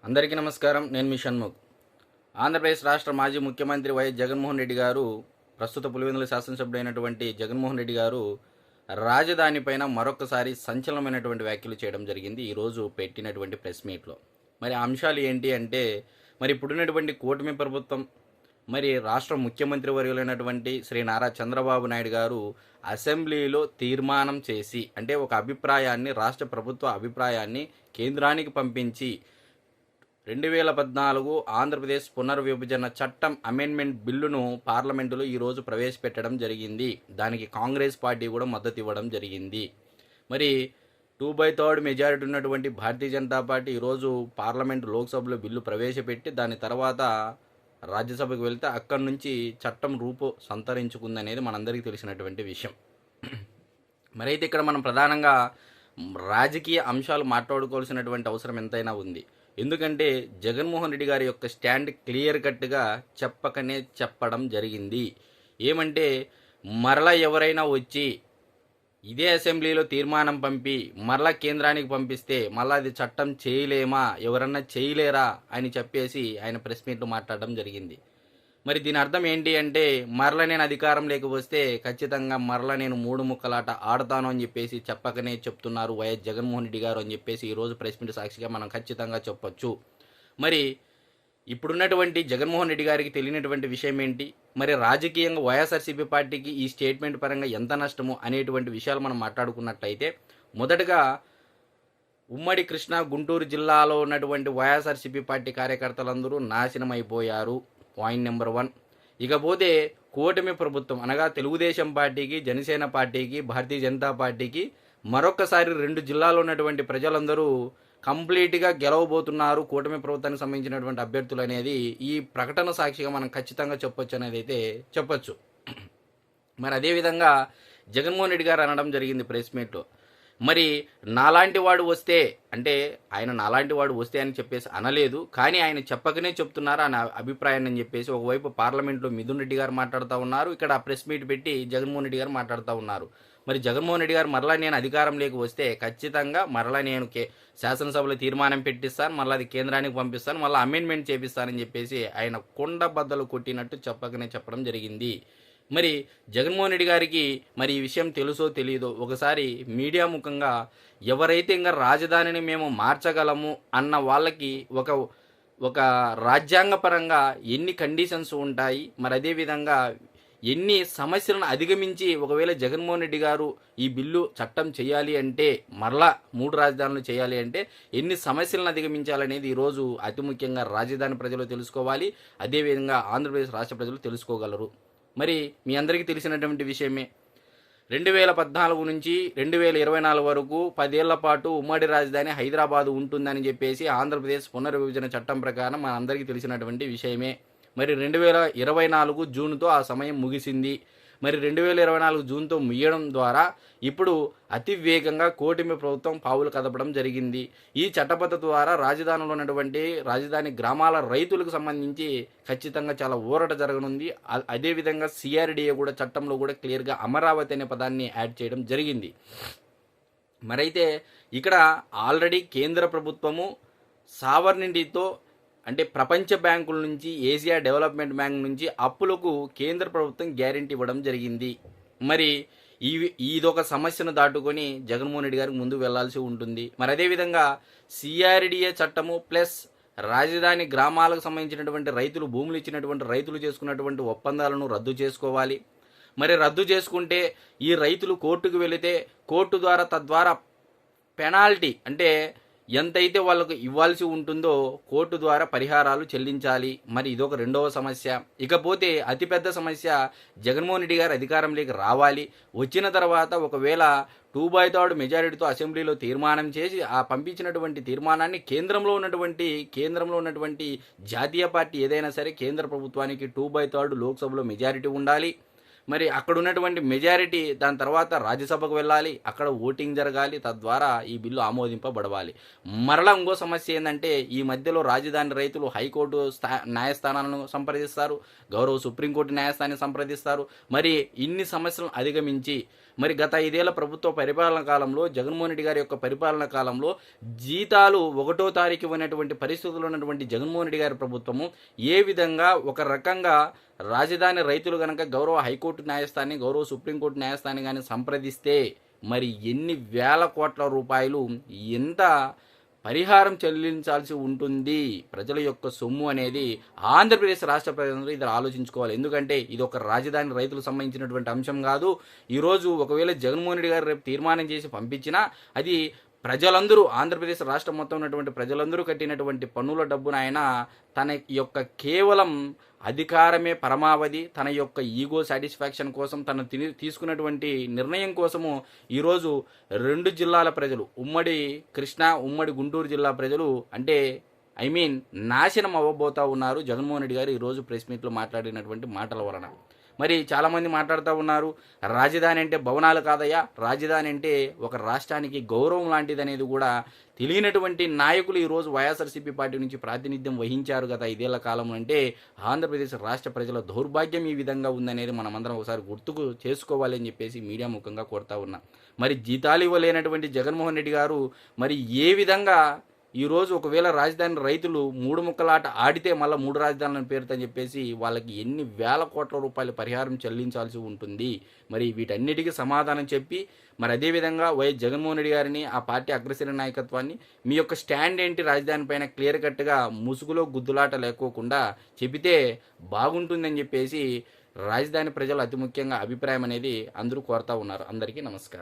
అందరికీ నమస్కారం. నేను మీ షణ్ముఖ్. ఆంధ్రప్రదేశ్ రాష్ట్ర మాజీ ముఖ్యమంత్రి వైఎస్ జగన్మోహన్ రెడ్డి గారు, ప్రస్తుత పులివెందుల శాసనసభ్యుడైనటువంటి జగన్మోహన్ రెడ్డి గారు రాజధానిపైన మరొకసారి సంచలనమైనటువంటి వ్యాఖ్యలు చేయడం జరిగింది ఈరోజు పెట్టినటువంటి ప్రెస్ మీట్లో. మరి ఆ అంశాలు ఏంటి అంటే, మరి ఇప్పుడున్నటువంటి కూటమి ప్రభుత్వం, మరి రాష్ట్ర ముఖ్యమంత్రి వర్యులైనటువంటి శ్రీ నారా చంద్రబాబు నాయుడు గారు అసెంబ్లీలో తీర్మానం చేసి, అంటే ఒక అభిప్రాయాన్ని, రాష్ట్ర ప్రభుత్వ అభిప్రాయాన్ని కేంద్రానికి పంపించి 2014 ఆంధ్రప్రదేశ్ పునర్విభజన చట్టం అమెండ్మెంట్ బిల్లును పార్లమెంటులో ఈరోజు ప్రవేశపెట్టడం జరిగింది. దానికి కాంగ్రెస్ పార్టీ కూడా మద్దతు ఇవ్వడం జరిగింది. మరి 2/3 మెజారిటీ ఉన్నటువంటి భారతీయ జనతా పార్టీ ఈరోజు పార్లమెంటు లోక్సభలో బిల్లు ప్రవేశపెట్టి దాని తర్వాత రాజ్యసభకు వెళ్తే అక్కడి నుంచి చట్టం రూపు సంతరించుకుందనేది మనందరికీ తెలిసినటువంటి విషయం. మరైతే ఇక్కడ మనం ప్రధానంగా రాజకీయ అంశాలు మాట్లాడుకోవాల్సినటువంటి అవసరం ఎంతైనా ఉంది. ఎందుకంటే జగన్మోహన్ రెడ్డి గారి యొక్క స్టాండ్ క్లియర్ కట్గా చెప్పకనే చెప్పడం జరిగింది. ఏమంటే, మరలా ఎవరైనా వచ్చి ఇదే అసెంబ్లీలో తీర్మానం పంపి మరలా కేంద్రానికి పంపిస్తే మళ్ళీ అది చట్టం చేయలేమా, ఎవరన్నా చేయలేరా అని చెప్పేసి ఆయన ప్రెస్ మీట్లో మాట్లాడడం జరిగింది. మరి దీని అర్థం ఏంటి అంటే, మరల నేను అధికారం లేకపోతే ఖచ్చితంగా మరల నేను 3 ముక్కలాట ఆడతాను అని చెప్పేసి చెప్పకనే చెప్తున్నారు వైఎస్ జగన్మోహన్ రెడ్డి గారు అని చెప్పేసి ఈరోజు ప్రెస్ మీట్ సాక్షిగా మనం ఖచ్చితంగా చెప్పొచ్చు. మరి ఇప్పుడున్నటువంటి జగన్మోహన్ రెడ్డి గారికి తెలియనటువంటి విషయం ఏంటి, మరి రాజకీయంగా వైఎస్ఆర్సీపీ పార్టీకి ఈ స్టేట్మెంట్ పరంగా ఎంత నష్టము అనేటువంటి విషయాలు మనం మాట్లాడుకున్నట్లయితే, మొదటగా ఉమ్మడి కృష్ణా గుంటూరు జిల్లాలో ఉన్నటువంటి వైఎస్ఆర్సీపీ పార్టీ కార్యకర్తలందరూ నాశనం అయిపోయారు. Point number 1. ఇకపోతే కూటమి ప్రభుత్వం అనగా తెలుగుదేశం పార్టీకి, జనసేన పార్టీకి, భారతీయ జనతా పార్టీకి మరొకసారి 2 జిల్లాలో ఉన్నటువంటి ప్రజలందరూ కంప్లీట్గా గెలవబోతున్నారు కూటమి ప్రభుత్వానికి సంబంధించినటువంటి అభ్యర్థులు అనేది ఈ ప్రకటన సాక్షిగా మనం ఖచ్చితంగా చెప్పొచ్చు అనేది అయితే చెప్పొచ్చు. మరి అదేవిధంగా జగన్మోహన్ రెడ్డి గారు అనడం జరిగింది ప్రెస్ మీట్లో, మరి నాలాంటి వాడు వస్తే, అంటే ఆయన నాలాంటి వాడు వస్తే అని చెప్పేసి అనలేదు, కానీ ఆయన చెప్పకనే చెప్తున్నారు ఆయన అభిప్రాయాన్ని అని చెప్పేసి ఒకవైపు పార్లమెంట్లో మిథున్ రెడ్డి గారు మాట్లాడుతూ ఉన్నారు, ఇక్కడ ప్రెస్ మీట్ పెట్టి జగన్మోహన్ రెడ్డి గారు మాట్లాడుతూ ఉన్నారు. మరి జగన్మోహన్ రెడ్డి గారు మరలా నేను అధికారం లేక వస్తే ఖచ్చితంగా మరలా నేను శాసనసభలో తీర్మానం పెట్టిస్తాను, మళ్ళీ అది కేంద్రానికి పంపిస్తాను, మళ్ళీ అమెండ్మెంట్ చేపిస్తానని చెప్పేసి ఆయన కొండ బద్దలు కొట్టినట్టు చెప్పకనే చెప్పడం జరిగింది. మరి జగన్మోహన్ రెడ్డి గారికి మరి ఈ విషయం తెలుసో తెలియదో ఒకసారి మీడియా ముఖంగా ఎవరైతే ఇంకా రాజధానిని మేము మార్చగలము అన్న వాళ్ళకి ఒక రాజ్యాంగపరంగా ఎన్ని కండిషన్స్ ఉంటాయి, మరి అదేవిధంగా ఎన్ని సమస్యలను అధిగమించి ఒకవేళ జగన్మోహన్ రెడ్డి గారు ఈ బిల్లు చట్టం చేయాలి అంటే, మరలా 3 రాజధానులు చేయాలి అంటే ఎన్ని సమస్యలను అధిగమించాలనేది ఈరోజు అతి ముఖ్యంగా రాజధాని ప్రజలు తెలుసుకోవాలి, అదేవిధంగా ఆంధ్రప్రదేశ్ రాష్ట్ర ప్రజలు తెలుసుకోగలరు. మరి మీ అందరికీ తెలిసినటువంటి విషయమే, 2014 నుంచి 2024 వరకు 10 ఏళ్ల పాటు ఉమ్మడి రాజధాని హైదరాబాదు ఉంటుందని చెప్పేసి ఆంధ్రప్రదేశ్ పునర్విభజన చట్టం ప్రకారం మన అందరికీ తెలిసినటువంటి విషయమే. మరి 2024 జూన్తో ఆ సమయం ముగిసింది. మరి 2024 జూన్తో ముగియడం ద్వారా ఇప్పుడు అతి వేగంగా కూటమి ప్రభుత్వం పావులు కదపడం జరిగింది. ఈ చట్టబద్ధత ద్వారా రాజధానిలో ఉన్నటువంటి రాజధాని గ్రామాల రైతులకు సంబంధించి ఖచ్చితంగా చాలా ఊరట జరగనుంది. అదేవిధంగా సిఆర్డిఏ కూడా చట్టంలో కూడా క్లియర్గా అమరావతి అనే పదాన్ని యాడ్ చేయడం జరిగింది. మరైతే ఇక్కడ ఆల్రెడీ కేంద్ర ప్రభుత్వము సావర్నిటీతో, అంటే ప్రపంచ బ్యాంకుల నుంచి, ఏషియా డెవలప్మెంట్ బ్యాంక్ నుంచి అప్పులకు కేంద్ర ప్రభుత్వం గ్యారెంటీ ఇవ్వడం జరిగింది. మరి ఇదొక సమస్యను దాటుకొని జగన్మోహన్ రెడ్డి గారికి ముందు వెళ్లాల్సి ఉంటుంది. మరి అదేవిధంగా సిఆర్డిఏ చట్టము ప్లస్ రాజధాని గ్రామాలకు సంబంధించినటువంటి రైతులు, భూములు ఇచ్చినటువంటి రైతులు చేసుకున్నటువంటి ఒప్పందాలను రద్దు చేసుకోవాలి. మరి రద్దు చేసుకుంటే ఈ రైతులు కోర్టుకు వెళితే కోర్టు ద్వారా తద్వారా పెనాల్టీ, అంటే ఎంతైతే వాళ్ళకు ఇవ్వాల్సి ఉంటుందో కోర్టు ద్వారా పరిహారాలు చెల్లించాలి. మరి ఇదొక రెండవ సమస్య. ఇకపోతే అతిపెద్ద సమస్య, జగన్మోహన్ రెడ్డి గారు అధికారంలోకి రావాలి, వచ్చిన తర్వాత ఒకవేళ 2/3 మెజారిటీతో అసెంబ్లీలో తీర్మానం చేసి ఆ పంపించినటువంటి తీర్మానాన్ని కేంద్రంలో ఉన్నటువంటి జాతీయ పార్టీ ఏదైనా సరే కేంద్ర ప్రభుత్వానికి 2/3 లోక్సభలో మెజారిటీ ఉండాలి. మరి అక్కడ ఉన్నటువంటి మెజారిటీ దాని తర్వాత రాజ్యసభకు వెళ్ళాలి, అక్కడ ఓటింగ్ జరగాలి, తద్వారా ఈ బిల్లు ఆమోదింపబడవాలి. మరలా ఇంకో సమస్య ఏంటంటే, ఈ మధ్యలో రాజధాని రైతులు హైకోర్టు న్యాయస్థానాలను సంప్రదిస్తారు, గౌరవ సుప్రీంకోర్టు న్యాయస్థానాన్ని సంప్రదిస్తారు. మరి ఇన్ని సమస్యలను అధిగమించి మరి గత 5 ఏళ్ల ప్రభుత్వ పరిపాలన కాలంలో జగన్మోహన్ రెడ్డి గారి యొక్క పరిపాలన కాలంలో జీతాలు 1వ తారీఖు ఉన్నటువంటి పరిస్థితుల్లో ఉన్నటువంటి జగన్మోహన్ రెడ్డి గారి ప్రభుత్వము ఏ విధంగా ఒక రకంగా రాజధాని రైతులు కనుక గౌరవ హైకోర్టు న్యాయస్థానాన్ని గౌరవ సుప్రీంకోర్టు న్యాయస్థానాన్ని కానీ సంప్రదిస్తే మరి ఎన్ని వేల కోట్ల రూపాయలు ఎంత పరిహారం చెల్లించాల్సి ఉంటుంది ప్రజల యొక్క సొమ్ము అనేది ఆంధ్రప్రదేశ్ రాష్ట్ర ప్రజలందరూ ఇది ఆలోచించుకోవాలి. ఎందుకంటే ఇది ఒక రాజధాని రైతులకు సంబంధించినటువంటి అంశం కాదు. ఈరోజు ఒకవేళ జగన్మోహన్ రెడ్డి గారు రేపు తీర్మానం చేసి పంపించినా అది ప్రజలందరూ ఆంధ్రప్రదేశ్ రాష్ట్రం మొత్తం ఉన్నటువంటి ప్రజలందరూ కట్టినటువంటి పన్నుల డబ్బును ఆయన తన యొక్క కేవలం అధికారమే పరమావధి, తన యొక్క ఈగో సాటిస్ఫాక్షన్ కోసం తను తీసుకున్నటువంటి నిర్ణయం కోసము ఈరోజు 2 జిల్లాల ప్రజలు, ఉమ్మడి కృష్ణా ఉమ్మడి గుంటూరు జిల్లా ప్రజలు అంటే నాశనం అవ్వబోతా ఉన్నారు జగన్మోహన్ రెడ్డి గారు ఈరోజు ప్రెస్ మీట్లో మాట్లాడినటువంటి మాటల వలన. మరి చాలామంది మాట్లాడుతూ ఉన్నారు, రాజధాని అంటే భవనాలు కాదయ్యా, రాజధాని అంటే ఒక రాష్ట్రానికి గౌరవం లాంటిది అనేది కూడా తెలియనటువంటి నాయకులు ఈరోజు వైఎస్ఆర్సీపీ పార్టీ నుంచి ప్రాతినిధ్యం వహించారు గత 5 ఏళ్ల కాలం. అంటే ఆంధ్రప్రదేశ్ రాష్ట్ర ప్రజల దౌర్భాగ్యం ఈ విధంగా ఉందనేది మనమందరం ఒకసారి గుర్తుకు చేసుకోవాలి అని చెప్పేసి మీడియా ముఖంగా కోరుతా ఉన్నా. మరి జీతాలు ఇవ్వలేనటువంటి జగన్మోహన్ రెడ్డి గారు మరి ఏ విధంగా ఈరోజు ఒకవేళ రాజధాని రైతులు 3 ముక్కలాట ఆడితే మళ్ళీ 3 రాజధానులను పేరుతని చెప్పేసి వాళ్ళకి ఎన్ని వేల కోట్ల రూపాయల పరిహారం చెల్లించాల్సి ఉంటుంది. మరి వీటన్నిటికీ సమాధానం చెప్పి మరి అదేవిధంగా వైఎస్ జగన్మోహన్ రెడ్డి గారిని ఆ పార్టీ అగ్రశ్రేణి నాయకత్వాన్ని మీ యొక్క స్టాండ్ ఏంటి రాజధాని పైన క్లియర్ కట్గా ముసుగులో గుద్దులాట లేకోకుండా చెబితే బాగుంటుందని చెప్పేసి రాజధాని ప్రజలు అతి ముఖ్యంగా అభిప్రాయం అనేది అందరూ కోరుతా ఉన్నారు. అందరికీ నమస్కారం.